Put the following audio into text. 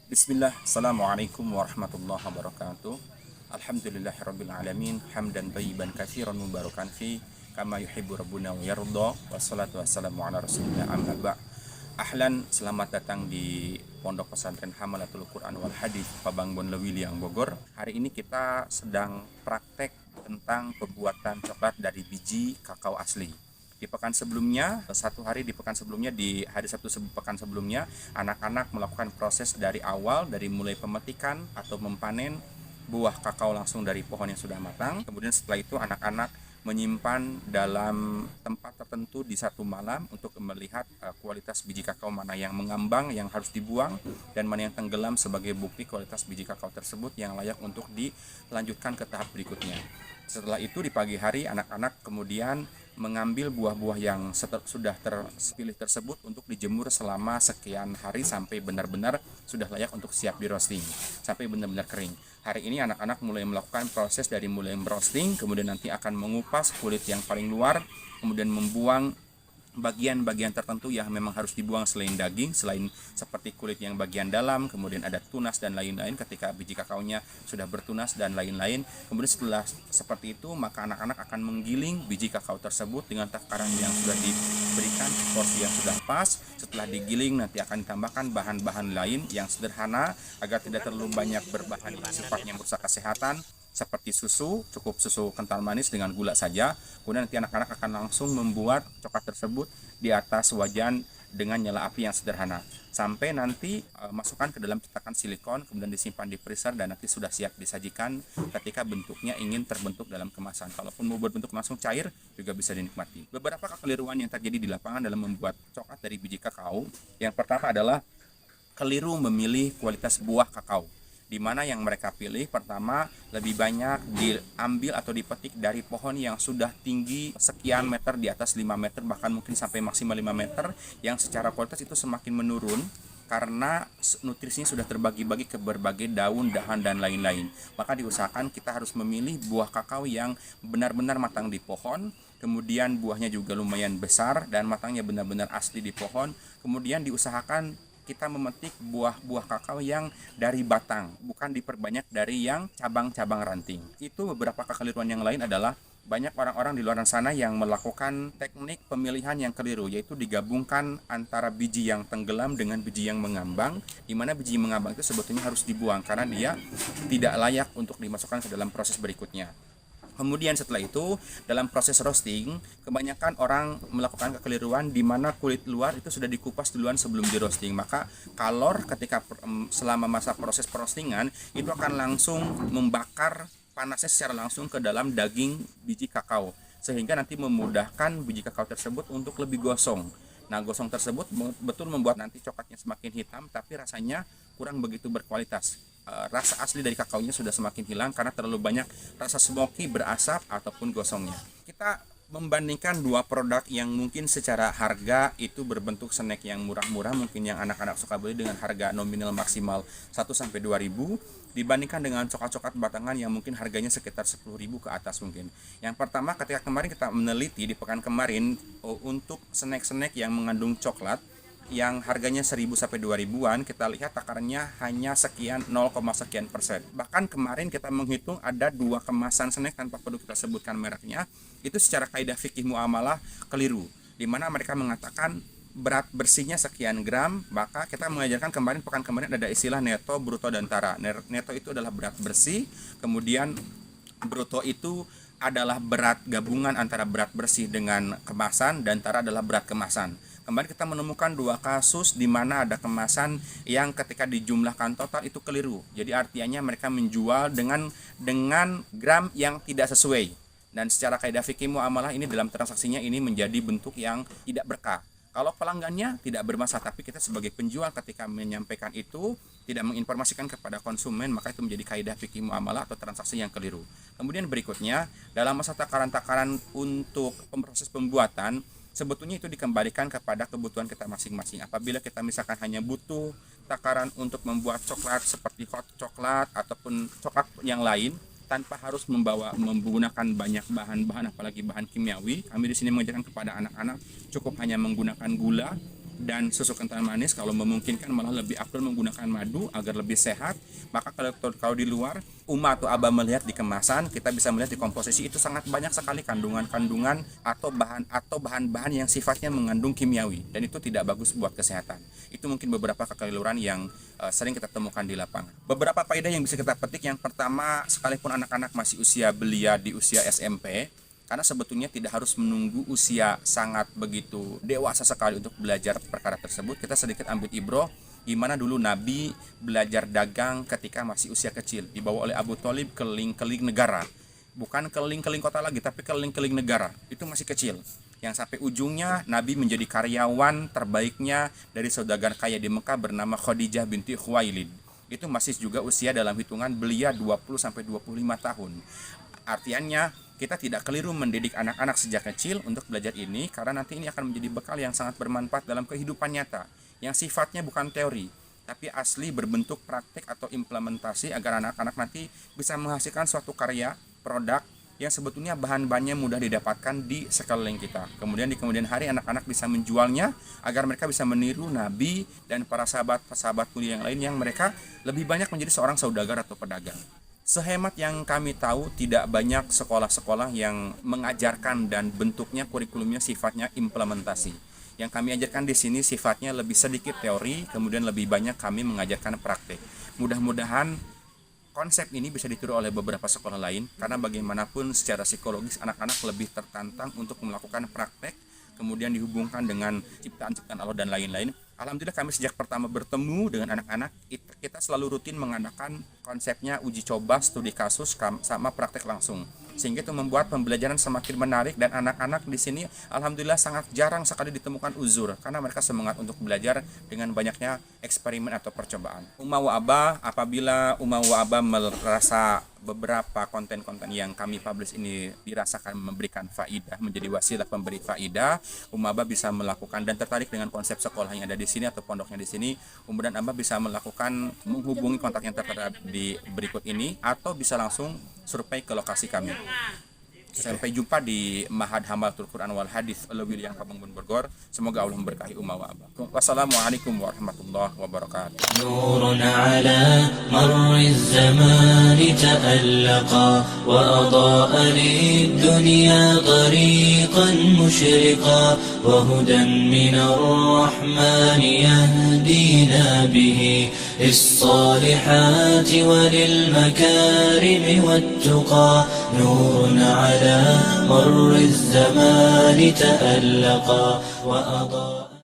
Bismillah, Assalamualaikum warahmatullahi wabarakatuh. Alhamdulillahirabbil alamin, hamdan thayyiban katsiran mubarakan fi kama yuhibbu rabbuna wa yarda. Wassalatu wassalamu ala rasulillah amma ba'. Ahlan, selamat datang di Pondok Pesantren Hamalatul Quran wal Hadits Pabangbon Lewiliang Bogor. Hari ini kita sedang praktek tentang pembuatan coklat dari biji kakao asli. Di pekan sebelumnya, di hari Sabtu pekan sebelumnya, anak-anak melakukan proses dari awal, dari mulai pemetikan atau mempanen buah kakao langsung dari pohon yang sudah matang. Kemudian setelah itu anak-anak menyimpan dalam tempat tertentu di satu malam untuk melihat kualitas biji kakao mana yang mengambang, yang harus dibuang, dan mana yang tenggelam sebagai bukti kualitas biji kakao tersebut yang layak untuk dilanjutkan ke tahap berikutnya. Setelah itu di pagi hari anak-anak kemudian mengambil buah-buah yang sudah terpilih tersebut untuk dijemur selama sekian hari sampai benar-benar sudah layak untuk siap di roasting, sampai benar-benar kering. Hari ini anak-anak mulai melakukan proses dari mulai roasting, kemudian nanti akan mengupas kulit yang paling luar, kemudian membuang bagian-bagian tertentu yang memang harus dibuang selain daging, selain seperti kulit yang bagian dalam, kemudian ada tunas dan lain-lain ketika biji kakaonya sudah bertunas dan lain-lain. Kemudian setelah seperti itu, maka anak-anak akan menggiling biji kakao tersebut dengan takaran yang sudah diberikan, porsi yang sudah pas. Setelah digiling nanti akan ditambahkan bahan-bahan lain yang sederhana agar tidak terlalu banyak berbahan sifatnya merusak kesehatan, seperti susu, cukup susu kental manis dengan gula saja. Kemudian nanti anak-anak akan langsung membuat coklat tersebut di atas wajan dengan nyala api yang sederhana. Sampai nanti masukkan ke dalam cetakan silikon, kemudian disimpan di freezer dan nanti sudah siap disajikan ketika bentuknya ingin terbentuk dalam kemasan. Kalaupun mau berbentuk langsung cair, juga bisa dinikmati. Beberapa kekeliruan yang terjadi di lapangan dalam membuat coklat dari biji kakao. Yang pertama adalah keliru memilih kualitas buah kakao, di mana yang mereka pilih pertama lebih banyak diambil atau dipetik dari pohon yang sudah tinggi sekian meter, di atas 5 meter, bahkan mungkin sampai maksimal 5 meter, yang secara kualitas itu semakin menurun karena nutrisinya sudah terbagi-bagi ke berbagai daun, dahan, dan lain-lain. Maka diusahakan kita harus memilih buah kakao yang benar-benar matang di pohon, kemudian buahnya juga lumayan besar dan matangnya benar-benar asli di pohon. Kemudian diusahakan kita memetik buah-buah kakao yang dari batang, bukan diperbanyak dari yang cabang-cabang ranting. Itu beberapa kekeliruan yang lain adalah banyak orang-orang di luar sana yang melakukan teknik pemilihan yang keliru, yaitu digabungkan antara biji yang tenggelam dengan biji yang mengambang, di mana biji yang mengambang itu sebetulnya harus dibuang karena dia tidak layak untuk dimasukkan ke dalam proses berikutnya. Kemudian setelah itu dalam proses roasting, kebanyakan orang melakukan kekeliruan di mana kulit luar itu sudah dikupas duluan sebelum di roasting. Maka kalor ketika selama masa proses roastingan itu akan langsung membakar panasnya secara langsung ke dalam daging biji kakao, sehingga nanti memudahkan biji kakao tersebut untuk lebih gosong. Nah, gosong tersebut betul membuat nanti coklatnya semakin hitam, tapi rasanya kurang begitu berkualitas. Rasa asli dari kakaonya sudah semakin hilang karena terlalu banyak rasa smoky, berasap, ataupun gosongnya. Kita membandingkan dua produk yang mungkin secara harga itu berbentuk snack yang murah-murah, mungkin yang anak-anak suka beli dengan harga nominal maksimal 1-2 ribu, dibandingkan dengan coklat-coklat batangan yang mungkin harganya sekitar 10 ribu ke atas mungkin. Yang pertama, ketika kemarin kita meneliti di pekan kemarin untuk snack-snack yang mengandung coklat yang harganya 1000-2000-an, kita lihat takarannya hanya sekian 0, sekian persen. Bahkan kemarin kita menghitung ada 2 kemasan snack tanpa perlu kita sebutkan mereknya, itu secara kaidah fikih muamalah keliru, di mana mereka mengatakan berat bersihnya sekian gram. Maka kita mengajarkan pekan kemarin ada istilah neto, bruto, dan tara. Neto itu adalah berat bersih, kemudian bruto itu adalah berat gabungan antara berat bersih dengan kemasan, dan tara adalah berat kemasan. Kemarin kita menemukan 2 kasus di mana ada kemasan yang ketika dijumlahkan total itu keliru. Jadi artinya mereka menjual dengan gram yang tidak sesuai. Dan secara kaidah fikih muamalah ini dalam transaksinya ini menjadi bentuk yang tidak berkah. Kalau pelanggannya tidak bermasalah, tapi kita sebagai penjual ketika menyampaikan itu tidak menginformasikan kepada konsumen, maka itu menjadi kaidah fikih muamalah atau transaksi yang keliru. Kemudian berikutnya, dalam masa takaran-takaran untuk proses pembuatan, sebetulnya itu dikembalikan kepada kebutuhan kita masing-masing. Apabila kita misalkan hanya butuh takaran untuk membuat coklat seperti hot coklat ataupun coklat yang lain tanpa harus menggunakan banyak bahan-bahan, apalagi bahan kimiawi, kami di sini mengajarkan kepada anak-anak cukup hanya menggunakan gula, dan susu kental manis. Kalau memungkinkan malah lebih afdal menggunakan madu agar lebih sehat. Maka kalau di luar Uma atau Aba melihat di kemasan, kita bisa melihat di komposisi itu sangat banyak sekali kandungan-kandungan atau bahan-bahan yang sifatnya mengandung kimiawi, dan itu tidak bagus buat kesehatan. Itu mungkin beberapa kekeliruan yang sering kita temukan di lapangan. Beberapa faedah yang bisa kita petik, yang pertama, sekalipun anak-anak masih usia belia di usia SMP, karena sebetulnya tidak harus menunggu usia sangat begitu dewasa sekali untuk belajar perkara tersebut. Kita sedikit ambil ibroh gimana dulu Nabi belajar dagang ketika masih usia kecil, dibawa oleh Abu Thalib keliling-keliling negara. Bukan keliling-keliling kota lagi, tapi keliling-keliling negara. Itu masih kecil. Yang sampai ujungnya Nabi menjadi karyawan terbaiknya dari saudagar kaya di Mekah bernama Khadijah binti Khuwailid. Itu masih juga usia dalam hitungan belia 20-25 tahun. Artinya kita tidak keliru mendidik anak-anak sejak kecil untuk belajar ini, karena nanti ini akan menjadi bekal yang sangat bermanfaat dalam kehidupan nyata, yang sifatnya bukan teori, tapi asli berbentuk praktik atau implementasi, agar anak-anak nanti bisa menghasilkan suatu karya, produk yang sebetulnya bahan-bahannya mudah didapatkan di sekeliling kita. Kemudian di kemudian hari anak-anak bisa menjualnya agar mereka bisa meniru Nabi dan para sahabat-sahabat mulia yang lain yang mereka lebih banyak menjadi seorang saudagar atau pedagang. Sehemat yang kami tahu, tidak banyak sekolah-sekolah yang mengajarkan dan bentuknya kurikulumnya sifatnya implementasi. Yang kami ajarkan di sini sifatnya lebih sedikit teori, kemudian lebih banyak kami mengajarkan praktik. Mudah-mudahan konsep ini bisa ditiru oleh beberapa sekolah lain, karena bagaimanapun secara psikologis anak-anak lebih tertantang untuk melakukan praktek, kemudian dihubungkan dengan ciptaan-ciptaan Allah dan lain-lain. Alhamdulillah kami sejak pertama bertemu dengan anak-anak, kita selalu rutin mengadakan konsepnya uji coba, studi kasus, sama praktek langsung. Sehingga itu membuat pembelajaran semakin menarik, dan anak-anak di sini alhamdulillah sangat jarang sekali ditemukan uzur, karena mereka semangat untuk belajar dengan banyaknya eksperimen atau percobaan. Uma wa Aba, apabila Uma wa Aba merasa beberapa konten-konten yang kami publish ini dirasakan memberikan faidah, menjadi wasilah pemberi faidah, Uma Aba bisa melakukan dan tertarik dengan konsep sekolah yang ada di sini atau pondoknya di sini, kemudian Aba bisa melakukan menghubungi kontak yang tertera di berikut ini, atau bisa langsung survei ke lokasi kami. Sampai jumpa di Mahad Hamalatul Quran wal Hadis Alwi yang Kabangun Bogor. Semoga Allah memberkahi Uma wa Aba. Wassalamualaikum warahmatullahi wabarakatuh. Nurun ala marri zaman ta'allaqa wa adaa lid-dunya tariqan mushriqa wa hudan minar rahman yahdina bihi للصالحات وللمكارم والتقى نور على مر الزمان تألقا وأضاء